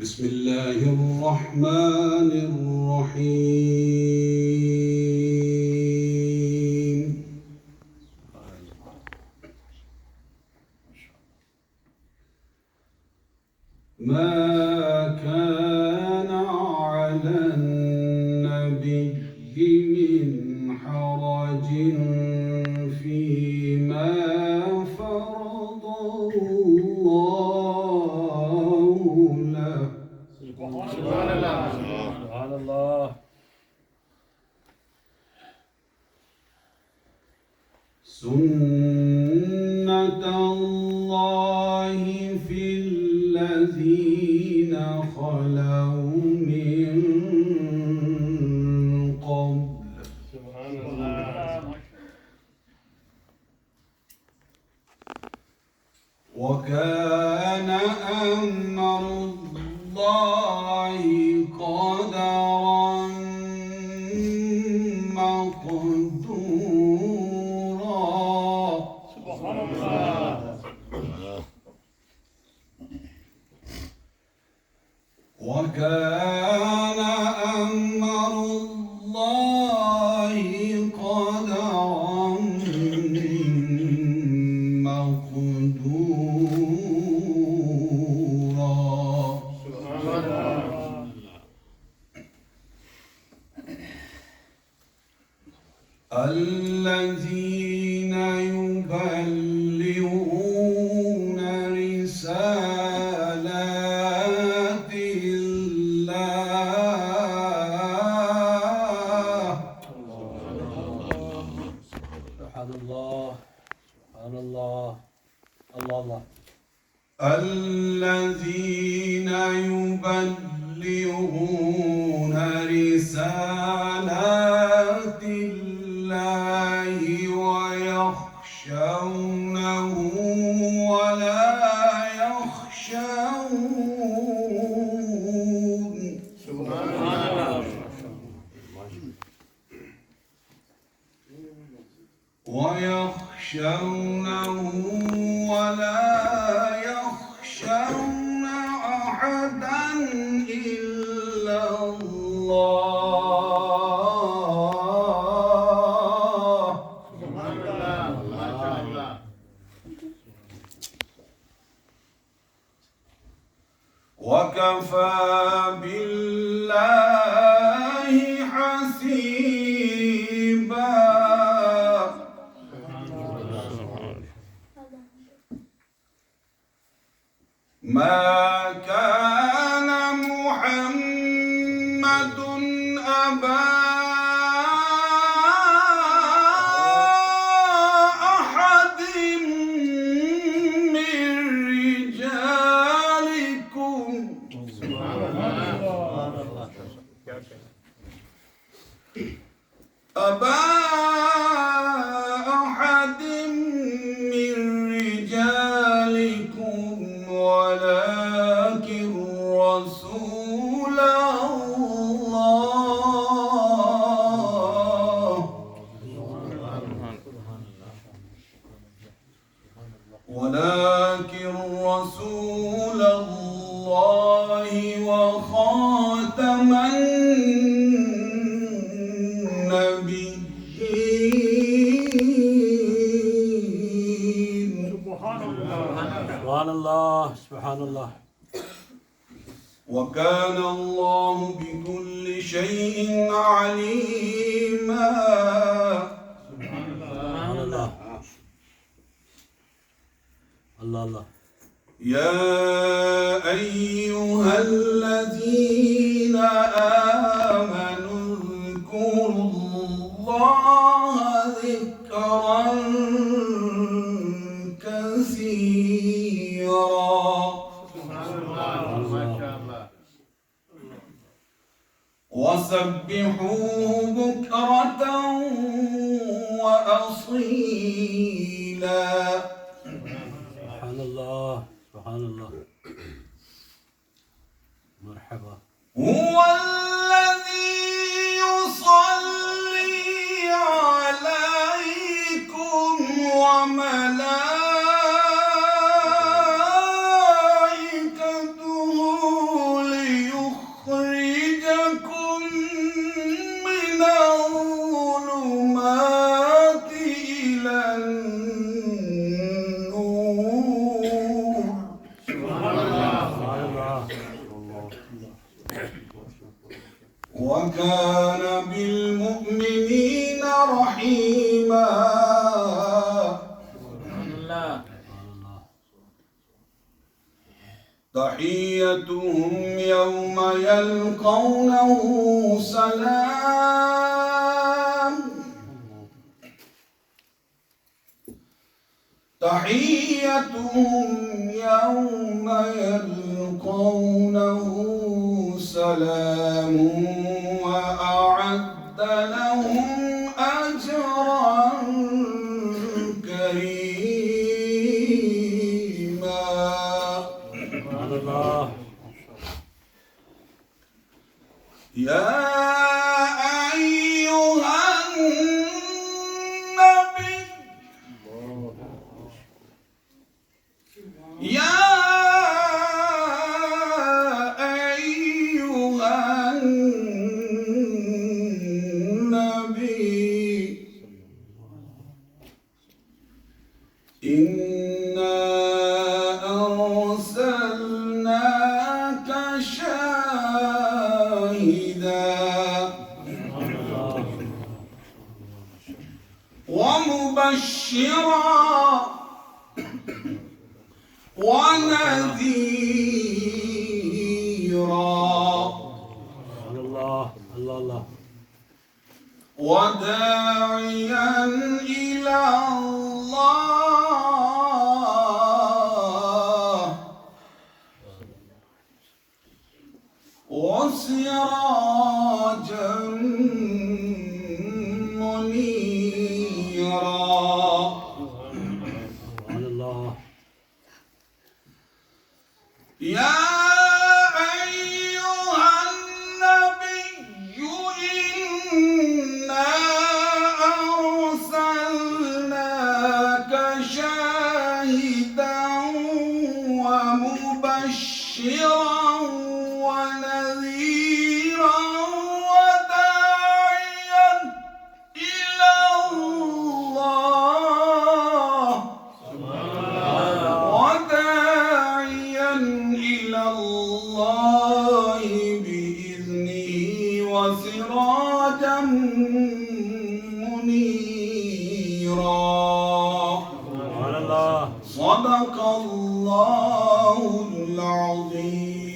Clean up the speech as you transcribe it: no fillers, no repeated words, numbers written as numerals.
بسم الله الرحمن الرحيم ما كان على النبي من حرج فيما فرض الله له سبحان الله سبحان الله سنة الله في الذين خلوا من قبل سبحان الله وكان أمر الله قدرا مقدورا سبحان الله وكان أمر الله قدرا مقدورا سبحان الله الذين يبلغون رسالات الله سبحان الله سبحان الله الله الذين يبلغون رسالات الله ويخشونه ولا يخشون سبحان الله ويخشونه ولا يخشون أحدا إلا الله سبحان الله ما شاء الله وكفى بالله حسيبا ما كان محمد أبا أحد من رجالكم أبا أحد من رجالكم ولكن رسول الله ولكن رسول الله وخاتم النبيين سبحان الله سبحان الله وكان الله بكل شيء عليما سبحان الله الله الله يا أيها الذين آمنوا اذكروا الله ذكرا كثيرا وسبحوه بكرة وأصيلا سبحان الله سبحان الله مرحبا هو الذي يصلي عليكم وملائكته الله. تحيتهم يوم يلقونه سلام تحيتهم يوم يلقونه سلام وأعد لهم أجرا كريما. سبحان الله. يا أيها النبي يا أيها النبي إنا أرسلناك شاهدا ومبشرا ونذيرا الله الله الله. وداعيا إلى الله وسراجا منيرا. سبحان الله. يا أيها النبي إنا أرسلناك شاهدا ومبشرا ونذيرا وداعيا إلى الله وداعيا إلى الله بإذنه وسراجا منيرا. سبحان الله. صدق الله العظيم.